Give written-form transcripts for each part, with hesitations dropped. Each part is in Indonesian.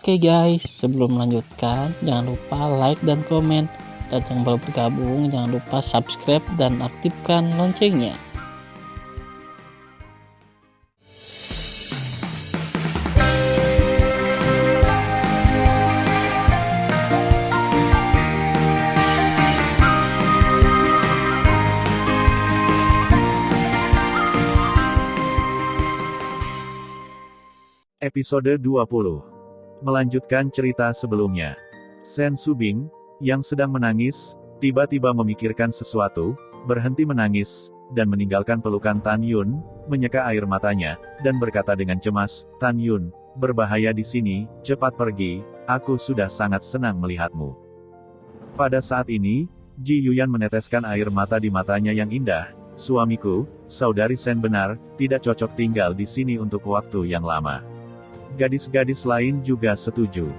Oke guys, sebelum melanjutkan, jangan lupa like dan komen. Dan yang baru bergabung, jangan lupa subscribe dan aktifkan loncengnya. Episode 20. Melanjutkan cerita sebelumnya. Sen Subing, yang sedang menangis, tiba-tiba memikirkan sesuatu, berhenti menangis, dan meninggalkan pelukan Tan Yun, menyeka air matanya, dan berkata dengan cemas, "Tan Yun, berbahaya di sini, cepat pergi, aku sudah sangat senang melihatmu." Pada saat ini, Ji Yuyan meneteskan air mata di matanya yang indah. "Suamiku, saudari Sen benar, tidak cocok tinggal di sini untuk waktu yang lama." Gadis-gadis lain juga setuju.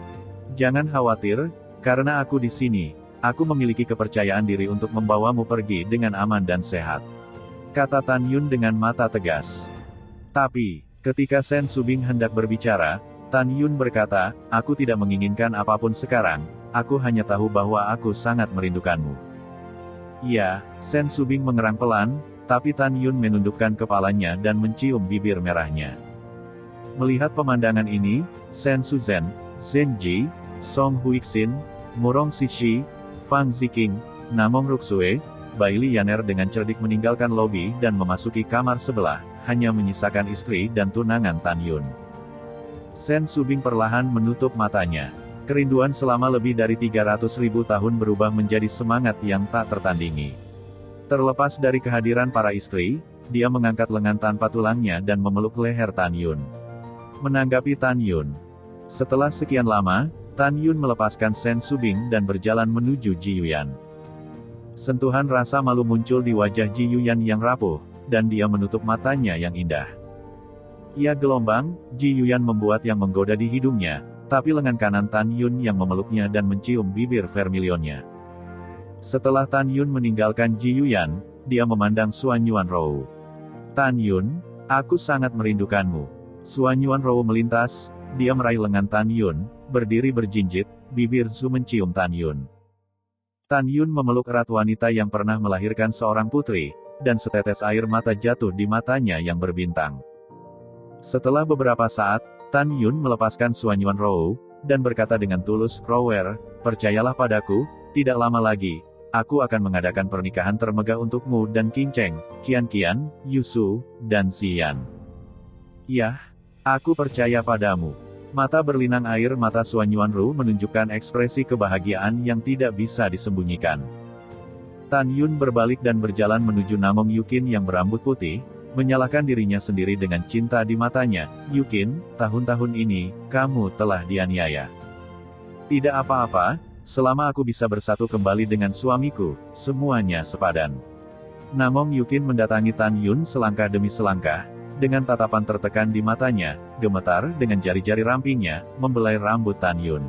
"Jangan khawatir, karena aku di sini, aku memiliki kepercayaan diri untuk membawamu pergi dengan aman dan sehat," kata Tan Yun dengan mata tegas. Tapi, ketika Sen Subing hendak berbicara, Tan Yun berkata, "Aku tidak menginginkan apapun sekarang, aku hanya tahu bahwa aku sangat merindukanmu." "Ya," Sen Subing mengerang pelan, tapi Tan Yun menundukkan kepalanya dan mencium bibir merahnya. Melihat pemandangan ini, Sen Suzhen, Zhen Ji, Song Huixin, Murong Sishi, Fang Ziqing, Namong Ruxue, Baili Yaner dengan cerdik meninggalkan lobi dan memasuki kamar sebelah, hanya menyisakan istri dan tunangan Tan Yun. Sen Subing perlahan menutup matanya. Kerinduan selama lebih dari 300.000 tahun berubah menjadi semangat yang tak tertandingi. Terlepas dari kehadiran para istri, dia mengangkat lengan tanpa tulangnya dan memeluk leher Tan Yun. Menanggapi Tan Yun. Setelah sekian lama, Tan Yun melepaskan Sen Subing dan berjalan menuju Ji Yuyan. Sentuhan rasa malu muncul di wajah Ji Yuyan yang rapuh, dan dia menutup matanya yang indah. Ia gelombang, Ji Yuyan membuat yang menggoda di hidungnya, tapi lengan kanan Tan Yun yang memeluknya dan mencium bibir vermilionnya. Setelah Tan Yun meninggalkan Ji Yuyan, dia memandang Suan Yuanrou. "Tan Yun, aku sangat merindukanmu." Suan Yuanrou melintas, dia meraih lengan Tan Yun, berdiri berjinjit, bibir Zu mencium Tan Yun. Tan Yun memeluk erat wanita yang pernah melahirkan seorang putri, dan setetes air mata jatuh di matanya yang berbintang. Setelah beberapa saat, Tan Yun melepaskan Suan Yuanrou, dan berkata dengan tulus, "Rower, percayalah padaku, tidak lama lagi, aku akan mengadakan pernikahan termegah untukmu dan King Cheng, Qian Qian, Yusu, dan Xian." "Yah, aku percaya padamu." Mata berlinang air mata Suan Yuanrou menunjukkan ekspresi kebahagiaan yang tidak bisa disembunyikan. Tan Yun berbalik dan berjalan menuju Namong Yukin yang berambut putih, menyalahkan dirinya sendiri dengan cinta di matanya. "Yukin, tahun-tahun ini, kamu telah dianiaya. Tidak apa-apa, selama aku bisa bersatu kembali dengan suamiku, semuanya sepadan." Namong Yukin mendatangi Tan Yun selangkah demi selangkah, dengan tatapan tertekan di matanya, gemetar dengan jari-jari rampingnya, membelai rambut Tan Yun.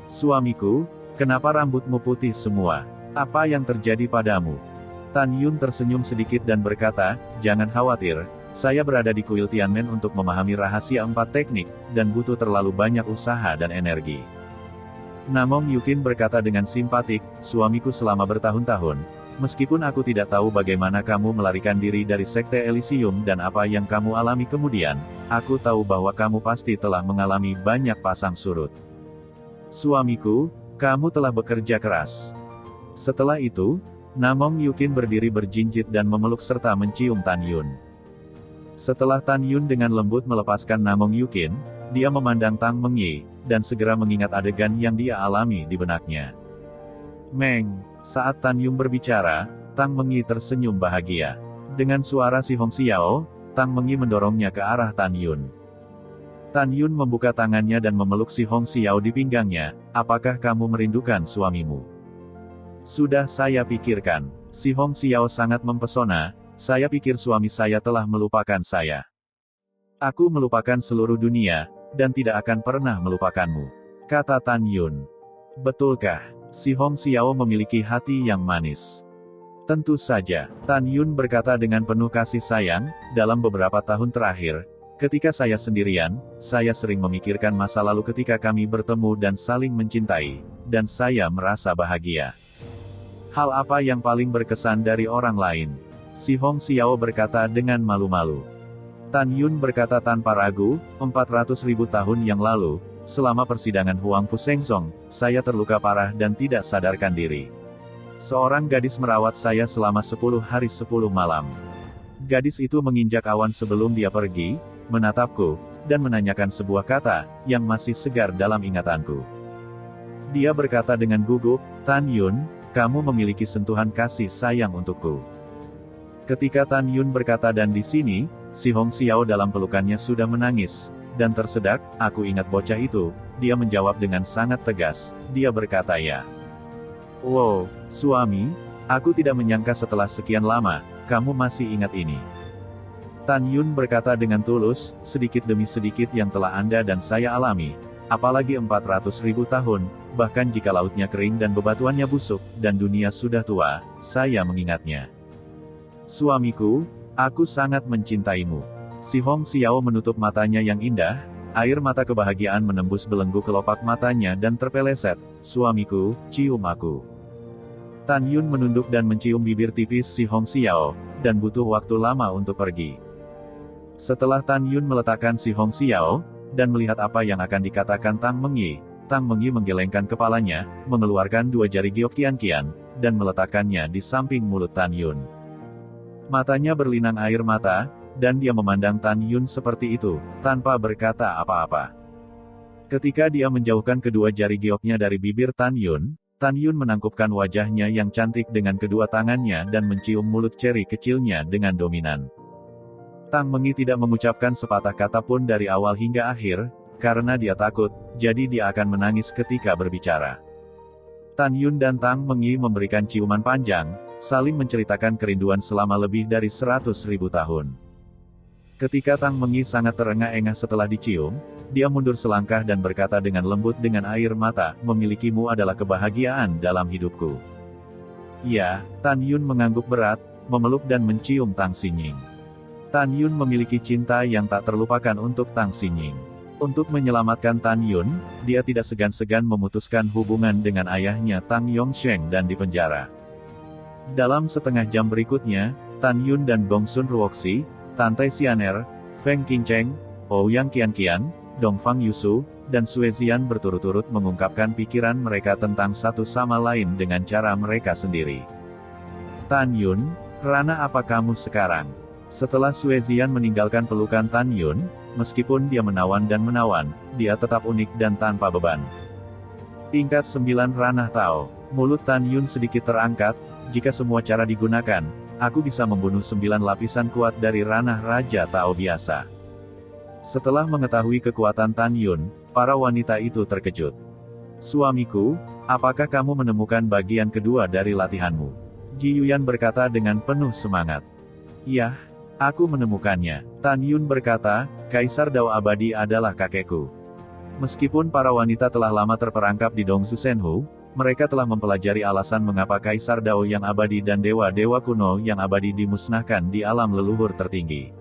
"Suamiku, kenapa rambutmu putih semua? Apa yang terjadi padamu?" Tan Yun tersenyum sedikit dan berkata, "Jangan khawatir, saya berada di kuil Tianmen untuk memahami rahasia 4 teknik, dan butuh terlalu banyak usaha dan energi." Namong Yukin berkata dengan simpatik, "Suamiku selama bertahun-tahun, meskipun aku tidak tahu bagaimana kamu melarikan diri dari Sekte Elysium dan apa yang kamu alami kemudian, aku tahu bahwa kamu pasti telah mengalami banyak pasang surut. Suamiku, kamu telah bekerja keras." Setelah itu, Namong Yukin berdiri berjinjit dan memeluk serta mencium Tan Yun. Setelah Tan Yun dengan lembut melepaskan Namong Yukin, dia memandang Tang Mengyi, dan segera mengingat adegan yang dia alami di benaknya. "Meng." Saat Tan Yun berbicara, Tang Mengyi tersenyum bahagia. Dengan suara si Hong Xiao, Tang Mengyi mendorongnya ke arah Tan Yun. Tan Yun membuka tangannya dan memeluk si Hong Xiao di pinggangnya. "Apakah kamu merindukan suamimu?" "Sudah saya pikirkan." Si Hong Xiao sangat mempesona, "Saya pikir suami saya telah melupakan saya. Aku melupakan seluruh dunia, dan tidak akan pernah melupakanmu," kata Tan Yun. "Betulkah?" Si Hong Xiao memiliki hati yang manis. "Tentu saja," Tan Yun berkata dengan penuh kasih sayang, "dalam beberapa tahun terakhir, Ketika saya sendirian, saya sering memikirkan masa lalu ketika kami bertemu dan saling mencintai, dan saya merasa bahagia. Hal apa yang paling berkesan dari orang lain? Si Hong Xiao berkata dengan malu-malu. Tan Yun berkata tanpa ragu, 400.000 tahun yang lalu, selama persidangan Huang Fusengzong, saya terluka parah dan tidak sadarkan diri. Seorang gadis merawat saya selama 10 hari 10 malam. Gadis itu menginjak awan sebelum dia pergi, menatapku, dan menanyakan sebuah kata, yang masih segar dalam ingatanku. Dia berkata dengan gugup, Tan Yun, kamu memiliki sentuhan kasih sayang untukku. Ketika Tan Yun berkata dan di sini, si Hong Xiao dalam pelukannya sudah menangis, dan tersedak, aku ingat bocah itu, dia menjawab dengan sangat tegas, dia berkata ya. Wow, suami, aku tidak menyangka setelah sekian lama, kamu masih ingat ini. Tan Yun berkata dengan tulus, sedikit demi sedikit yang telah Anda dan saya alami, apalagi 400.000 tahun, bahkan jika lautnya kering dan bebatuannya busuk, dan dunia sudah tua, saya mengingatnya. Suamiku, aku sangat mencintaimu. Si Hong Xiao menutup matanya yang indah, air mata kebahagiaan menembus belenggu kelopak matanya dan terpeleset, suamiku, cium aku. Tan Yun menunduk dan mencium bibir tipis si Hong Xiao, dan butuh waktu lama untuk pergi. Setelah Tan Yun meletakkan si Hong Xiao, dan melihat apa yang akan dikatakan Tang Mengyi menggelengkan kepalanya, mengeluarkan 2 jari giok kian-kian, dan meletakkannya di samping mulut Tan Yun. Matanya berlinang air mata, dan dia memandang Tan Yun seperti itu, tanpa berkata apa-apa. Ketika dia menjauhkan kedua jari gioknya dari bibir Tan Yun menangkupkan wajahnya yang cantik dengan kedua tangannya dan mencium mulut ceri kecilnya dengan dominan. Tang Mengyi tidak mengucapkan sepatah kata pun dari awal hingga akhir, karena dia takut, jadi dia akan menangis ketika berbicara. Tan Yun dan Tang Mengyi memberikan ciuman panjang, saling menceritakan kerinduan selama lebih dari 100.000 tahun. Ketika Tang Mengyi sangat terengah-engah setelah dicium, dia mundur selangkah dan berkata dengan lembut dengan air mata, memilikimu adalah kebahagiaan dalam hidupku. Ya, Tan Yun mengangguk berat, memeluk dan mencium Tang Xinying. Tan Yun memiliki cinta yang tak terlupakan untuk Tang Xinying. Untuk menyelamatkan Tan Yun, dia tidak segan-segan memutuskan hubungan dengan ayahnya Tang Yongsheng dan dipenjara. Dalam setengah jam berikutnya, Tan Yun dan Gongsun Ruoxi, Tantai Xianer, Feng Qingcheng, Ouyang Qianqian, Dongfang Yusu, dan Sue Zian berturut-turut mengungkapkan pikiran mereka tentang satu sama lain dengan cara mereka sendiri. Tan Yun, Rana apa kamu sekarang? Setelah Sue Zian meninggalkan pelukan Tan Yun, meskipun dia menawan dan menawan, dia tetap unik dan tanpa beban. Tingkat 9 Ranah Tao. Mulut Tan Yun sedikit terangkat, jika semua cara digunakan, aku bisa membunuh 9 lapisan kuat dari ranah Raja Tao biasa. Setelah mengetahui kekuatan Tan Yun, para wanita itu terkejut. Suamiku, apakah kamu menemukan bagian kedua dari latihanmu? Ji Yuyan berkata dengan penuh semangat. Yah, aku menemukannya. Tan Yun berkata, Kaisar Dao Abadi adalah kakekku. Meskipun para wanita telah lama terperangkap di Dongsu Senhu, mereka telah mempelajari alasan mengapa Kaisar Dao yang abadi dan dewa-dewa kuno yang abadi dimusnahkan di alam leluhur tertinggi.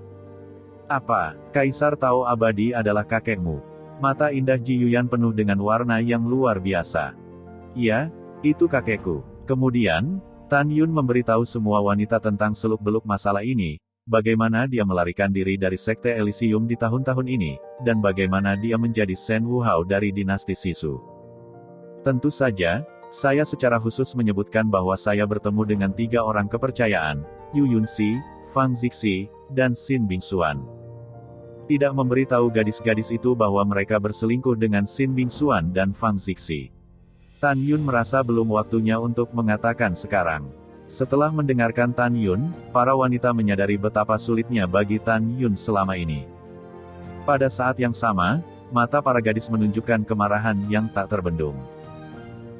Apa, Kaisar Tao Abadi adalah kakekmu? Mata indah Ji Yuyan penuh dengan warna yang luar biasa. Ya, itu kakekku. Kemudian, Tan Yun memberitahu semua wanita tentang seluk-beluk masalah ini, bagaimana dia melarikan diri dari Sekte Elysium di tahun-tahun ini, dan bagaimana dia menjadi Shen Wuhao dari dinasti Sisu. Tentu saja, saya secara khusus menyebutkan bahwa saya bertemu dengan 3 orang kepercayaan, Yu Yunxi, Fang Zixi, dan Xin Bingxuan. Tidak memberitahu gadis-gadis itu bahwa mereka berselingkuh dengan Xin Bingxuan dan Fang Zixi. Tan Yun merasa belum waktunya untuk mengatakan sekarang. Setelah mendengarkan Tan Yun, para wanita menyadari betapa sulitnya bagi Tan Yun selama ini. Pada saat yang sama, mata para gadis menunjukkan kemarahan yang tak terbendung.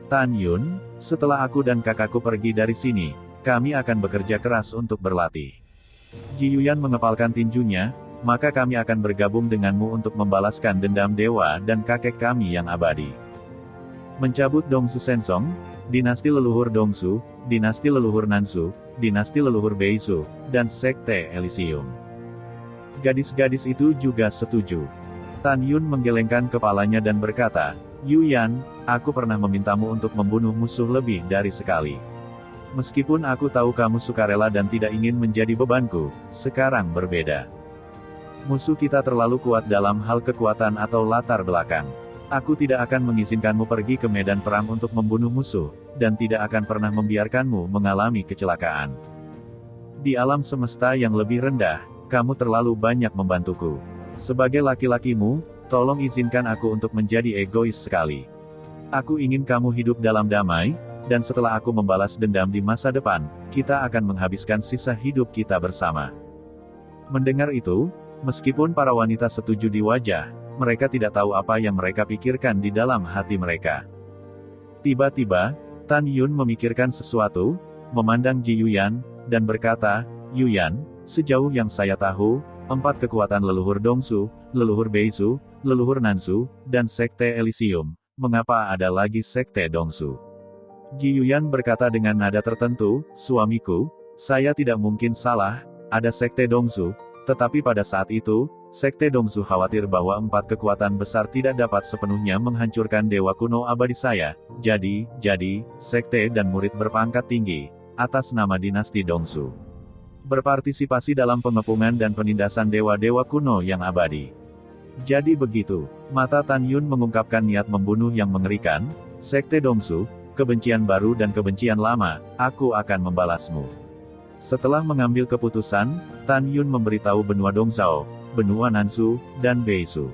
Tan Yun, setelah aku dan kakakku pergi dari sini, kami akan bekerja keras untuk berlatih. Ji Yuyan mengepalkan tinjunya, maka kami akan bergabung denganmu untuk membalaskan dendam dewa dan kakek kami yang abadi. Mencabut Dongsu Sensong, dinasti leluhur Dongsu, dinasti leluhur Nansu, dinasti leluhur Beisu, dan Sekte Elysium. Gadis-gadis itu juga setuju. Tan Yun menggelengkan kepalanya dan berkata, Yu Yan, aku pernah memintamu untuk membunuh musuh lebih dari sekali. Meskipun aku tahu kamu sukarela dan tidak ingin menjadi bebanku, sekarang berbeda. Musuh kita terlalu kuat dalam hal kekuatan atau latar belakang. Aku tidak akan mengizinkanmu pergi ke medan perang untuk membunuh musuh, dan tidak akan pernah membiarkanmu mengalami kecelakaan. Di alam semesta yang lebih rendah, kamu terlalu banyak membantuku. Sebagai laki-lakimu, tolong izinkan aku untuk menjadi egois sekali. Aku ingin kamu hidup dalam damai, dan setelah aku membalas dendam di masa depan, kita akan menghabiskan sisa hidup kita bersama. Mendengar itu, meskipun para wanita setuju di wajah, mereka tidak tahu apa yang mereka pikirkan di dalam hati mereka. Tiba-tiba, Tan Yun memikirkan sesuatu, memandang Ji Yuyan, dan berkata, Yuyan, sejauh yang saya tahu, 4 kekuatan leluhur Dongsu, leluhur Beizu, leluhur Nanzu, dan Sekte Elysium. Mengapa ada lagi Sekte Dongsu? Ji Yuyan berkata dengan nada tertentu, suamiku, saya tidak mungkin salah, ada Sekte Dongsu, tetapi pada saat itu, Sekte Dongsu khawatir bahwa 4 kekuatan besar tidak dapat sepenuhnya menghancurkan dewa kuno abadi saya, jadi, Sekte dan murid berpangkat tinggi, atas nama dinasti Dongsu, berpartisipasi dalam pengepungan dan penindasan dewa-dewa kuno yang abadi. Jadi begitu, mata Tan Yun mengungkapkan niat membunuh yang mengerikan, Sekte Dongsu, kebencian baru dan kebencian lama, aku akan membalasmu. Setelah mengambil keputusan, Tan Yun memberitahu benua Dongzhao, benua Nanzu, dan Beizu.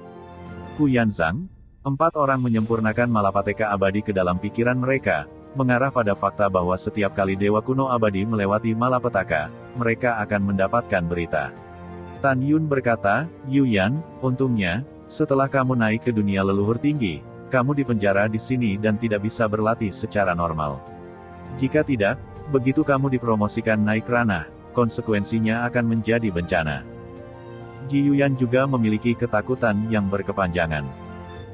Hu Yanzang, 4 orang menyempurnakan malapetaka abadi ke dalam pikiran mereka, mengarah pada fakta bahwa setiap kali dewa kuno abadi melewati malapetaka, mereka akan mendapatkan berita. Tan Yun berkata, Yu Yan, untungnya, setelah kamu naik ke dunia leluhur tinggi, kamu dipenjara di sini dan tidak bisa berlatih secara normal. Jika tidak, begitu kamu dipromosikan naik ranah, konsekuensinya akan menjadi bencana. Ji Yuyan juga memiliki ketakutan yang berkepanjangan.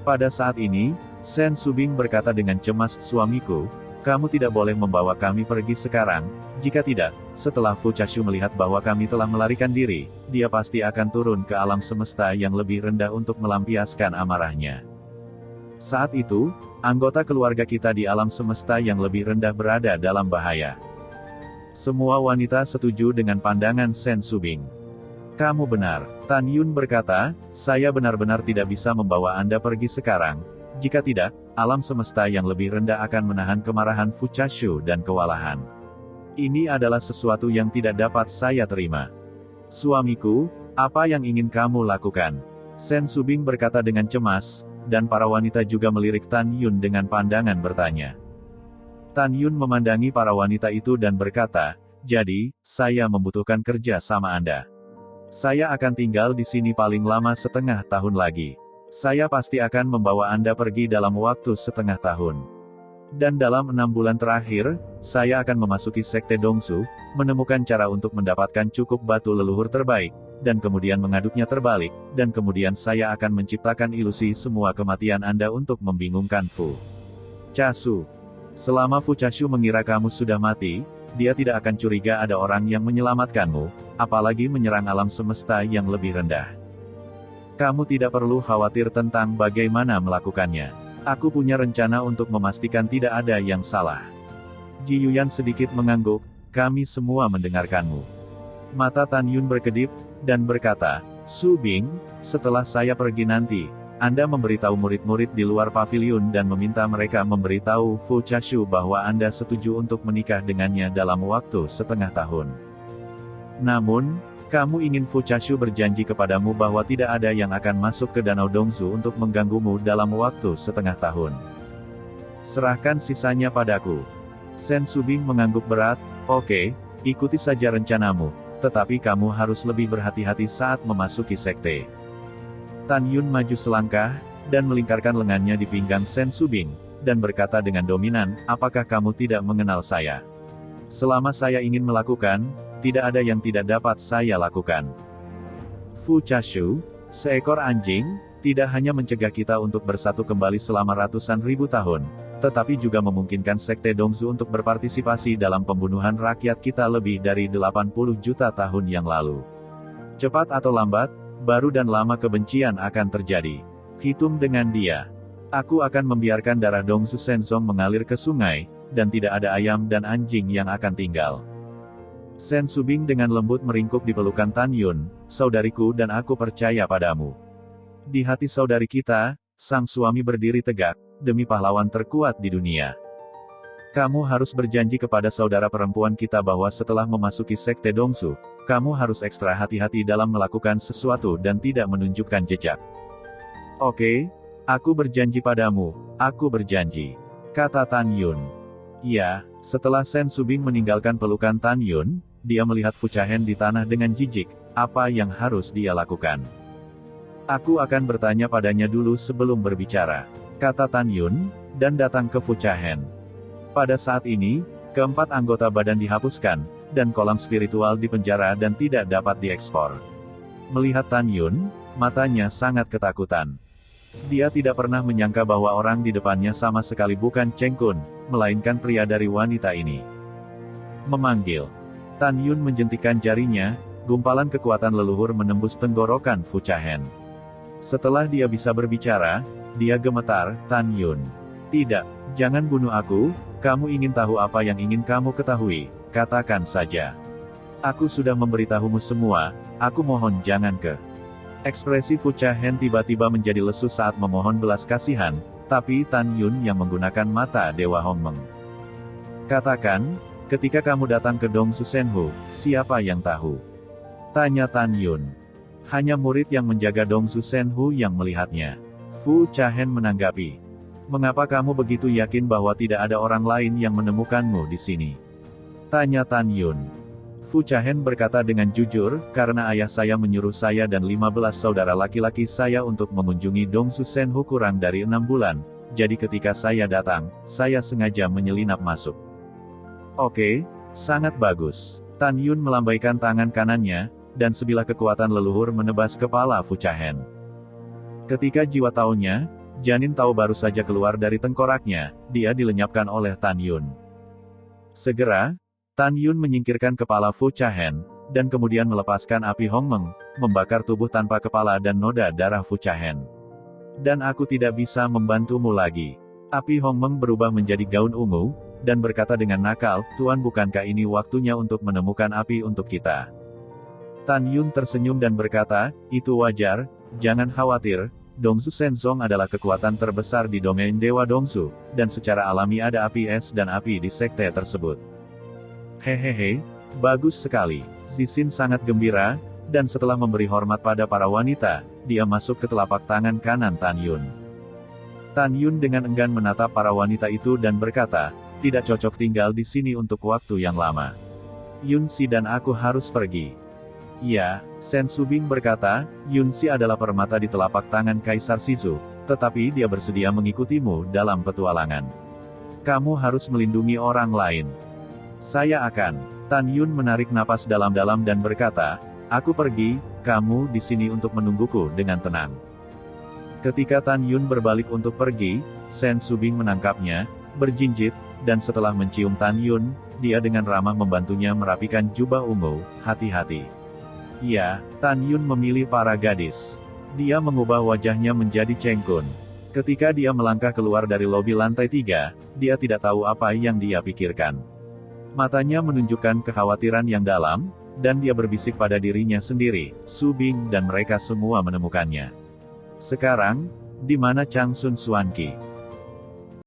Pada saat ini, Sen Subing berkata dengan cemas, suamiku, kamu tidak boleh membawa kami pergi sekarang, jika tidak, setelah Fu Chashu melihat bahwa kami telah melarikan diri, dia pasti akan turun ke alam semesta yang lebih rendah untuk melampiaskan amarahnya. Saat itu, anggota keluarga kita di alam semesta yang lebih rendah berada dalam bahaya. Semua wanita setuju dengan pandangan Sen Subing. Kamu benar, Tan Yun berkata, saya benar-benar tidak bisa membawa Anda pergi sekarang, jika tidak, alam semesta yang lebih rendah akan menahan kemarahan Fu Chashu dan kewalahan. Ini adalah sesuatu yang tidak dapat saya terima. Suamiku, apa yang ingin kamu lakukan? Sen Subing berkata dengan cemas, dan para wanita juga melirik Tan Yun dengan pandangan bertanya. Tan Yun memandangi para wanita itu dan berkata, jadi, saya membutuhkan kerja sama Anda. Saya akan tinggal di sini paling lama setengah tahun lagi. Saya pasti akan membawa Anda pergi dalam waktu setengah tahun. Dan dalam 6 bulan terakhir, saya akan memasuki Sekte Dongsu, menemukan cara untuk mendapatkan cukup batu leluhur terbaik, dan kemudian mengaduknya terbalik, dan kemudian saya akan menciptakan ilusi semua kematian Anda untuk membingungkan Fu Chashu. Selama Fu Chashu mengira kamu sudah mati, dia tidak akan curiga ada orang yang menyelamatkanmu, apalagi menyerang alam semesta yang lebih rendah. Kamu tidak perlu khawatir tentang bagaimana melakukannya. Aku punya rencana untuk memastikan tidak ada yang salah. Ji Yuyan sedikit mengangguk, kami semua mendengarkanmu. Mata Tan Yun berkedip, dan berkata, Su Bing, setelah saya pergi nanti, Anda memberitahu murid-murid di luar paviliun dan meminta mereka memberitahu Fu Chashu bahwa Anda setuju untuk menikah dengannya dalam waktu setengah tahun. Namun, kamu ingin Fu Chashu berjanji kepadamu bahwa tidak ada yang akan masuk ke Danau Dongzu untuk mengganggumu dalam waktu setengah tahun. Serahkan sisanya padaku. Sen Subing mengangguk berat, oke, ikuti saja rencanamu, tetapi kamu harus lebih berhati-hati saat memasuki sekte. Tan Yun maju selangkah, dan melingkarkan lengannya di pinggang Sen Subing, dan berkata dengan dominan, apakah kamu tidak mengenal saya? Selama saya ingin melakukan, tidak ada yang tidak dapat saya lakukan. Fu Chashu, seekor anjing, tidak hanya mencegah kita untuk bersatu kembali selama ratusan ribu tahun, tetapi juga memungkinkan Sekte Dongzu untuk berpartisipasi dalam pembunuhan rakyat kita lebih dari 80 juta tahun yang lalu. Cepat atau lambat, baru dan lama kebencian akan terjadi. Hitung dengan dia. Aku akan membiarkan darah Dongsu Shenzong mengalir ke sungai, dan tidak ada ayam dan anjing yang akan tinggal. Sen Subing dengan lembut meringkuk di pelukan Tan Yun, saudariku dan aku percaya padamu. Di hati saudari kita, sang suami berdiri tegak, demi pahlawan terkuat di dunia. Kamu harus berjanji kepada saudara perempuan kita bahwa setelah memasuki sekte Dongsu, kamu harus ekstra hati-hati dalam melakukan sesuatu dan tidak menunjukkan jejak. Oke, aku berjanji padamu, aku berjanji, kata Tan Yun. Ya, setelah Sen Subing meninggalkan pelukan Tan Yun, dia melihat Fu Chahen di tanah dengan jijik, apa yang harus dia lakukan. Aku akan bertanya padanya dulu sebelum berbicara, kata Tan Yun, dan datang ke Fu Chahen. Pada saat ini, keempat anggota badan dihapuskan, dan kolam spiritual di penjara dan tidak dapat diekspor. Melihat Tan Yun, matanya sangat ketakutan. Dia tidak pernah menyangka bahwa orang di depannya sama sekali bukan Cheng Kun, melainkan pria dari wanita ini. Memanggil. Tan Yun menjentikkan jarinya, gumpalan kekuatan leluhur menembus tenggorokan Fu Chahen. Setelah dia bisa berbicara, dia gemetar, Tan Yun. Tidak, jangan bunuh aku, kamu ingin tahu apa yang ingin kamu ketahui, katakan saja. Aku sudah memberitahumu semua, aku mohon jangan ke. Ekspresi Fu Chahen tiba-tiba menjadi lesu saat memohon belas kasihan, tapi Tan Yun yang menggunakan mata Dewa Hongmeng. Katakan, ketika kamu datang ke Dongsu Senhu, siapa yang tahu? Tanya Tan Yun. Hanya murid yang menjaga Dongsu Senhu yang melihatnya. Fu Chahen menanggapi. Mengapa kamu begitu yakin bahwa tidak ada orang lain yang menemukanmu di sini? Tanya Tan Yun. Fu Chahen berkata dengan jujur, karena ayah saya menyuruh saya dan 15 saudara laki-laki saya untuk mengunjungi Dongsu Senhu kurang dari 6 bulan, jadi ketika saya datang, saya sengaja menyelinap masuk. Oke, sangat bagus. Tan Yun melambaikan tangan kanannya, dan sebilah kekuatan leluhur menebas kepala Fu Chahen. Ketika jiwa taunya, janin tahu baru saja keluar dari tengkoraknya, dia dilenyapkan oleh Tan Yun. Segera, Tan Yun menyingkirkan kepala Fu Chahen, dan kemudian melepaskan api Hongmeng, membakar tubuh tanpa kepala dan noda darah Fu Chahen. Dan aku tidak bisa membantumu lagi. Api Hongmeng berubah menjadi gaun ungu, dan berkata dengan nakal, Tuan bukankah ini waktunya untuk menemukan api untuk kita? Tan Yun tersenyum dan berkata, itu wajar, jangan khawatir, Dongsu Shenzong adalah kekuatan terbesar di domain Dewa Dongsu, dan secara alami ada api es dan api di sekte tersebut. Hehehe, bagus sekali. Zixin sangat gembira, dan setelah memberi hormat pada para wanita, dia masuk ke telapak tangan kanan Tan Yun. Tan Yun dengan enggan menatap para wanita itu dan berkata, tidak cocok tinggal di sini untuk waktu yang lama. Yun Si dan aku harus pergi. Ya, Sen Subing berkata, Yun Si adalah permata di telapak tangan Kaisar Shizu, tetapi dia bersedia mengikutimu dalam petualangan. Kamu harus melindungi orang lain. Saya akan. Tan Yun menarik napas dalam-dalam dan berkata, aku pergi, kamu di sini untuk menungguku dengan tenang. Ketika Tan Yun berbalik untuk pergi, Sen Subing menangkapnya, berjinjit, dan setelah mencium Tan Yun, dia dengan ramah membantunya merapikan jubah ungu, hati-hati. Ya, Tan Yun memilih para gadis. Dia mengubah wajahnya menjadi Cheng Kun. Ketika dia melangkah keluar dari lobi lantai 3, dia tidak tahu apa yang dia pikirkan. Matanya menunjukkan kekhawatiran yang dalam, dan dia berbisik pada dirinya sendiri, Subing dan mereka semua menemukannya. Sekarang, di mana Chang Sun Xuanqi?